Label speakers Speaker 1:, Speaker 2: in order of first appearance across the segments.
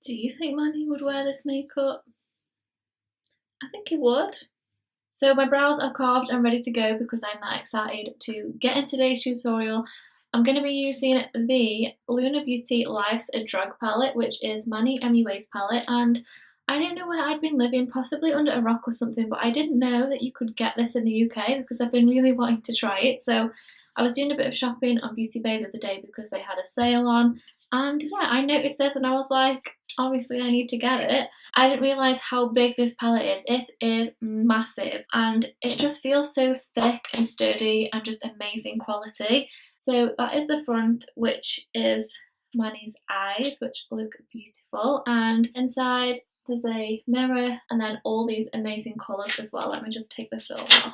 Speaker 1: Do you think Manny would wear this makeup? I think he would. So my brows are carved and ready to go because I'm that excited to get in today's tutorial. I'm going to be using the Lunar Beauty Life's a Drug palette, which is Manny Mua's palette, and I didn't know where I'd been living, possibly under a rock or something, but I didn't know that you could get this in the UK because I've been really wanting to try it. So I was doing a bit of shopping on Beauty Bay the other day because they had a sale on, and yeah, I noticed this and I was like, obviously I need to get it. I didn't realise how big this palette is. It is massive and it just feels so thick and sturdy and just amazing quality. So that is the front, which is Manny's eyes, which look beautiful, and inside there's a mirror and then all these amazing colours as well. Let me just take the film off.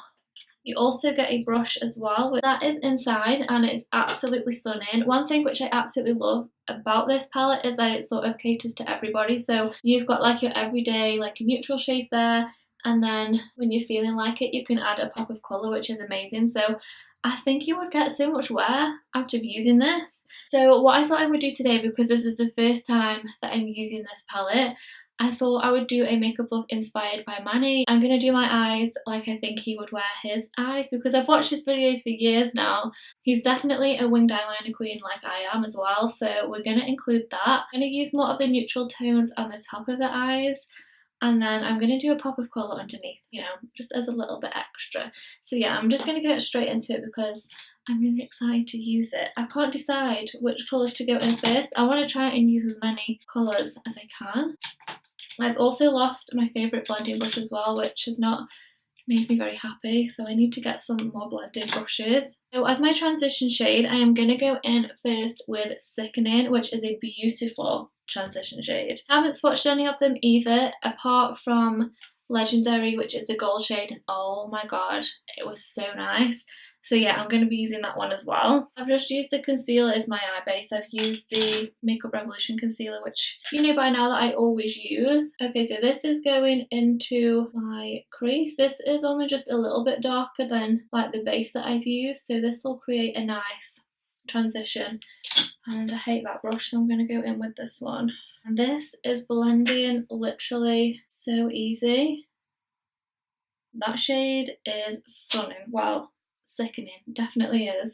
Speaker 1: You also get a brush as well, that is inside and it's absolutely stunning. One thing which I absolutely love about this palette is that it sort of caters to everybody. So you've got like your everyday, like neutral shades there, and then when you're feeling like it, you can add a pop of colour, which is amazing. So I think you would get so much wear out of using this. So what I thought I would do today, because this is the first time that I'm using this palette, I thought I would do a makeup look inspired by Manny. I'm going to do my eyes like I think he would wear his eyes because I've watched his videos for years now. He's definitely a winged eyeliner queen like I am as well, so we're going to include that. I'm going to use more of the neutral tones on the top of the eyes, and then I'm going to do a pop of colour underneath, you know, just as a little bit extra. So yeah, I'm just going to get straight into it because I'm really excited to use it. I can't decide which colours to go in first. I want to try and use as many colours as I can. I've also lost my favourite blending brush as well, which has not made me very happy, so I need to get some more blending brushes. So as my transition shade, I am going to go in first with Sickening, which is a beautiful transition shade. I haven't swatched any of them either, apart from Legendary, which is the gold shade, and oh my god, it was so nice. So yeah, I'm going to be using that one as well. I've just used the concealer as my eye base. I've used the Makeup Revolution concealer, which you know by now that I always use. Okay, so this is going into my crease. This is only just a little bit darker than like the base that I've used, so this will create a nice transition. And I hate that brush, so I'm going to go in with this one. And this is blending literally so easy. That shade is stunning. Well, Sickening definitely is.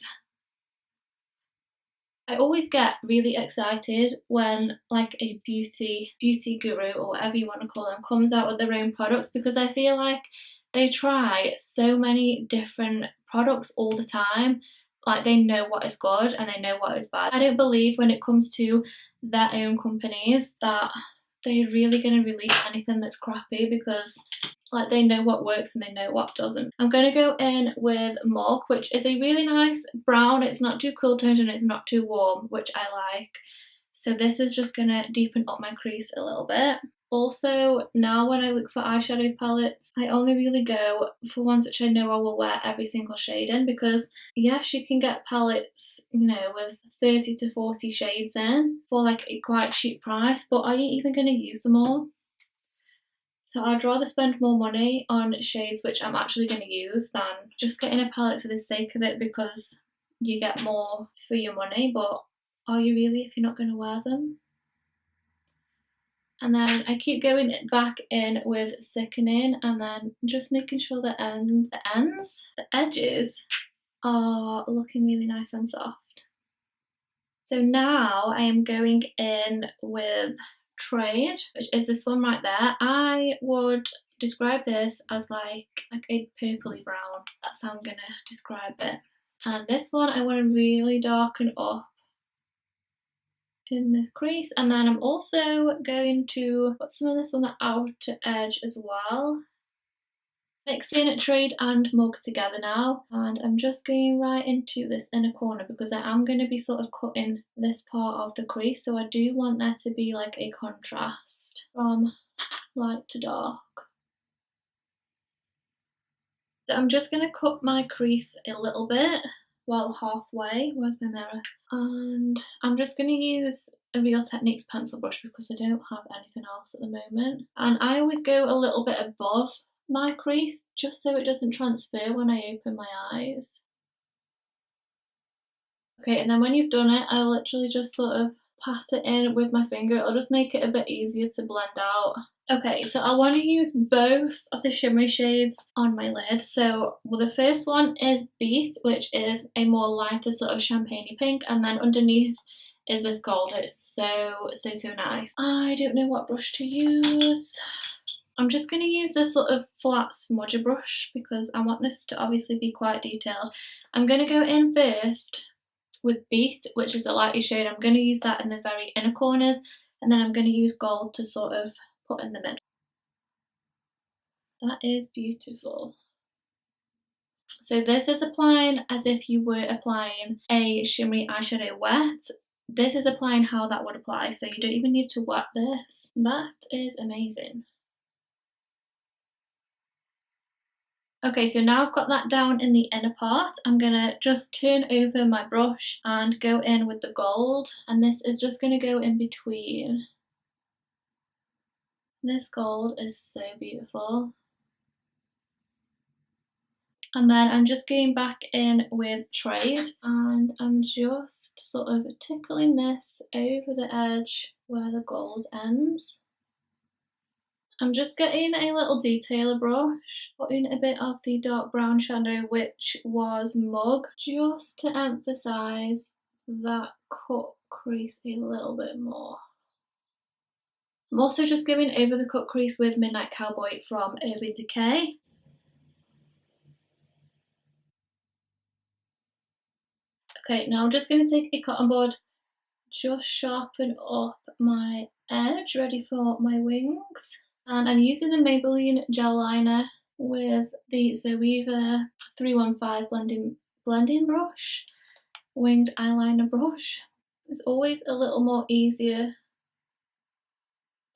Speaker 1: I always get really excited when like a beauty guru or whatever you want to call them comes out with their own products, because I feel like they try so many different products all the time. Like they know what is good and they know what is bad. I don't believe when it comes to their own companies that they're really going to release anything that's crappy, because like they know what works and they know what doesn't. I'm going to go in with Mug, which is a really nice brown. It's not too cool toned and it's not too warm, which I like. So this is just going to deepen up my crease a little bit. Also, now when I look for eyeshadow palettes, I only really go for ones which I know I will wear every single shade in, because yes, you can get palettes, you know, with 30 to 40 shades in for like a quite cheap price, but are you even going to use them all? So I'd rather spend more money on shades which I'm actually going to use than just getting a palette for the sake of it, because you get more for your money, but are you really if you're not going to wear them? And then I keep going back in with Sickening and then just making sure the edges are looking really nice and soft. So now I am going in with Trade, which is this one right there. I would describe this as like a purpley brown. That's how I'm gonna describe it. And this one I want to really darken up in the crease, and then I'm also going to put some of this on the outer edge as well. Mixing Trade and Mug together now, and I'm just going right into this inner corner because I am going to be sort of cutting this part of the crease, so I do want there to be like a contrast from light to dark. So I'm just going to cut my crease a little bit, well halfway. Where's my mirror? And I'm just going to use a Real Techniques pencil brush because I don't have anything else at the moment, and I always go a little bit above my crease just so it doesn't transfer when I open my eyes. Okay, and then when you've done it, I literally just sort of pat it in with my finger. It'll just make it a bit easier to blend out. Okay, so I want to use both of the shimmery shades on my lid. So the first one is Beat, which is a more lighter sort of champagne pink, and then underneath is this gold. It's so nice. I don't know what brush to use. I'm just going to use this sort of flat smudger brush because I want this to obviously be quite detailed. I'm going to go in first with Beat, which is a lighter shade. I'm going to use that in the very inner corners, and then I'm going to use gold to sort of put in the middle. That is beautiful. So this is applying as if you were applying a shimmery eyeshadow wet. This is applying how that would apply, so you don't even need to wet this. That is amazing. Okay, so now I've got that down in the inner part, I'm gonna just turn over my brush and go in with the gold, and this is just gonna go in between. This gold is so beautiful. And then I'm just going back in with Trade, and I'm just sort of tickling this over the edge where the gold ends. I'm just getting a little detailer brush, putting a bit of the dark brown shadow, which was Mug, just to emphasise that cut crease a little bit more. I'm also just going over the cut crease with Midnight Cowboy from Urban Decay. Okay, now I'm just going to take a cotton bud, just sharpen up my edge, ready for my wings. And I'm using the Maybelline gel liner with the Zoeva 315 blending brush, winged eyeliner brush. It's always a little more easier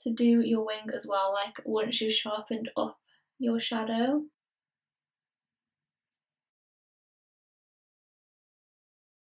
Speaker 1: to do your wing as well, like once you've sharpened up your shadow.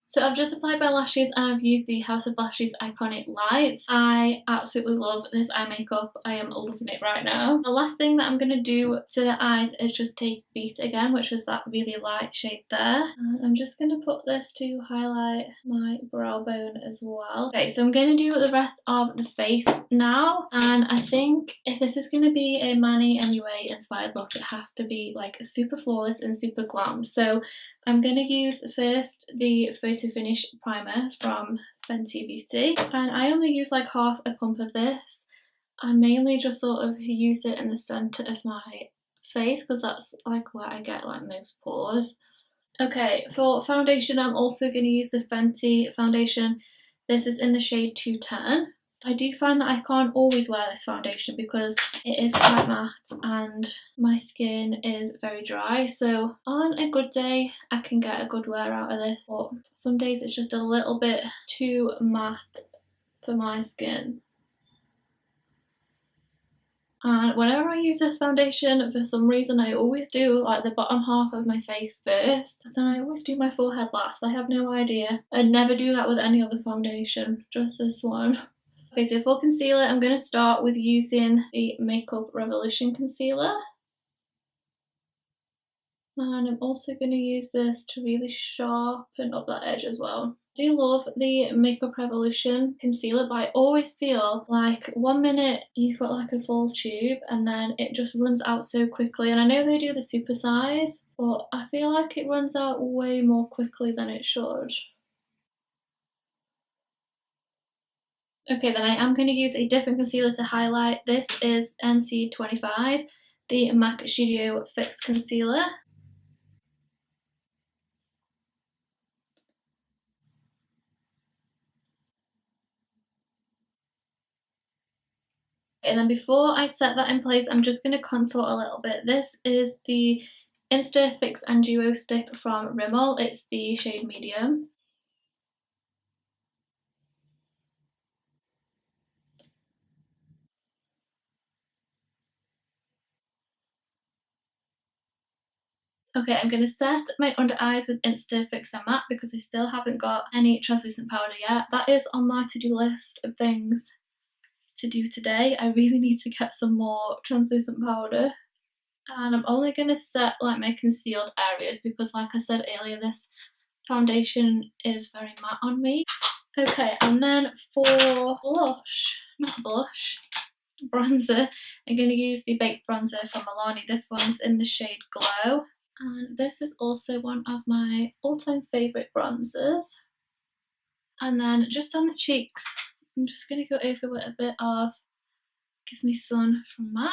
Speaker 1: So I've just applied my lashes and I've used the House of Lashes Iconic Lights. I absolutely love this eye makeup. I am loving it right now. The last thing that I'm going to do to the eyes is just take Beat again, which was that really light shade there. And I'm just going to put this to highlight my brow bone as well. Okay, so I'm going to do the rest of the face now. And I think if this is going to be a Manny Mua inspired look, it has to be like super flawless and super glam. So I'm going to use first the Photo Finish Primer from Fenty Beauty, and I only use like half a pump of this. I mainly just sort of use it in the centre of my face because that's like where I get like most pores. Okay, for foundation I'm also going to use the Fenty foundation. This is in the shade 210. I do find that I can't always wear this foundation because it is quite matte and my skin is very dry, so on a good day I can get a good wear out of this, but some days it's just a little bit too matte for my skin. And whenever I use this foundation, for some reason I always do like the bottom half of my face first, and then I always do my forehead last. I have no idea. I'd never do that with any other foundation, just this one. Okay, so for concealer, I'm going to start with using the Makeup Revolution concealer. And I'm also going to use this to really sharpen up that edge as well. I do love the Makeup Revolution concealer, but I always feel like 1 minute you've got like a full tube and then it just runs out so quickly. And I know they do the super size, but I feel like it runs out way more quickly than it should. Okay, then I am going to use a different concealer to highlight. This is NC25, the MAC Studio Fix Concealer. And then before I set that in place, I'm just going to contour a little bit. This is the Instafix and Duo stick from Rimmel. It's the shade medium. Okay, I'm going to set my under eyes with Instafix and Matte because I still haven't got any translucent powder yet. That is on my to-do list of things to do today. I really need to get some more translucent powder. And I'm only going to set like my concealed areas because like I said earlier, this foundation is very matte on me. Okay, and then for blush, not blush, bronzer, I'm going to use the Baked Bronzer from Milani. This one's in the shade Glow. And this is also one of my all-time favourite bronzers. And then just on the cheeks, I'm just going to go over with a bit of Give Me Sun from MAC.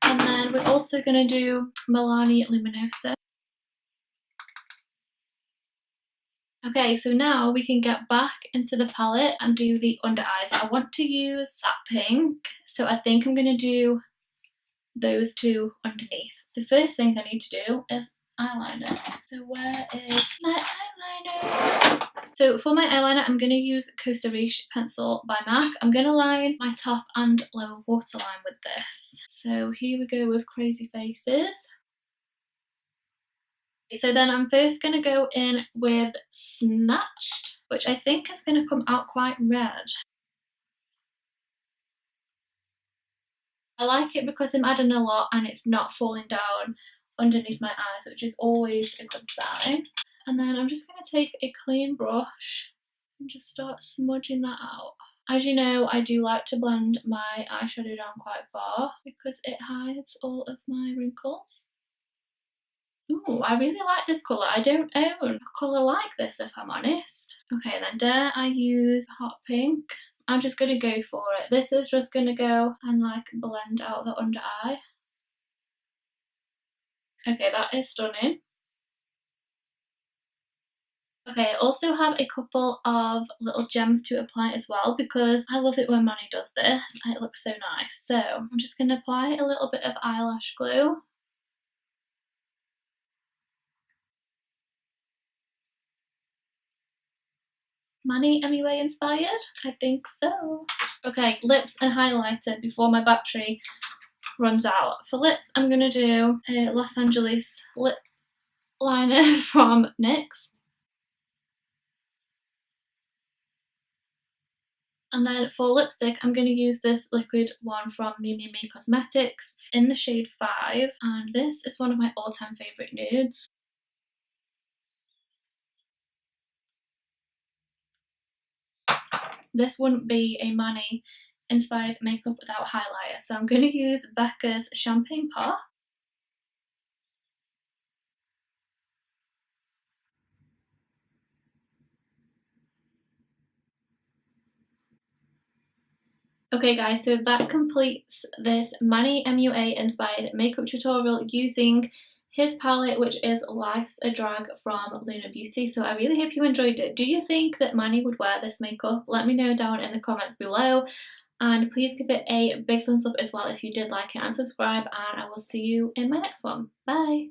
Speaker 1: And then we're also going to do Milani Luminosa. Okay, so now we can get back into the palette and do the under eyes. I want to use that pink, so I think I'm going to do those two underneath. The first thing I need to do is eyeliner. So where is my eyeliner? So for my eyeliner, I'm going to use Costa Riche pencil by MAC. I'm going to line my top and lower waterline with this. So here we go with Crazy Faces. So then I'm first going to go in with Snatched, which I think is going to come out quite red. I like it because I'm adding a lot and it's not falling down underneath my eyes, which is always a good sign. And then I'm just going to take a clean brush and just start smudging that out. As you know, I do like to blend my eyeshadow down quite far because it hides all of my wrinkles. Ooh, I really like this colour. I don't own a colour like this, if I'm honest. Okay, then dare I use hot pink? I'm just going to go for it. This is just going to go and like blend out the under eye. Okay, that is stunning. Okay, I also have a couple of little gems to apply as well because I love it when Manny does this. It looks so nice. So I'm just going to apply a little bit of eyelash glue. Manny Mua inspired? I think so. Okay, lips and highlighter before my battery runs out. For lips, I'm going to do a Los Angeles lip liner from NYX. And then for lipstick, I'm going to use this liquid one from Mememe Cosmetics in the shade 5. And this is one of my all-time favourite nudes. This wouldn't be a Manny inspired makeup without highlighter. So I'm going to use Becca's Champagne Pop. Okay guys, so that completes this Manny Mua inspired makeup tutorial using his palette, which is Life's a Drag from Lunar Beauty. So I really hope you enjoyed it. Do you think that Manny would wear this makeup? Let me know down in the comments below. And please give it a big thumbs up as well if you did like it, and subscribe, and I will see you in my next one. Bye!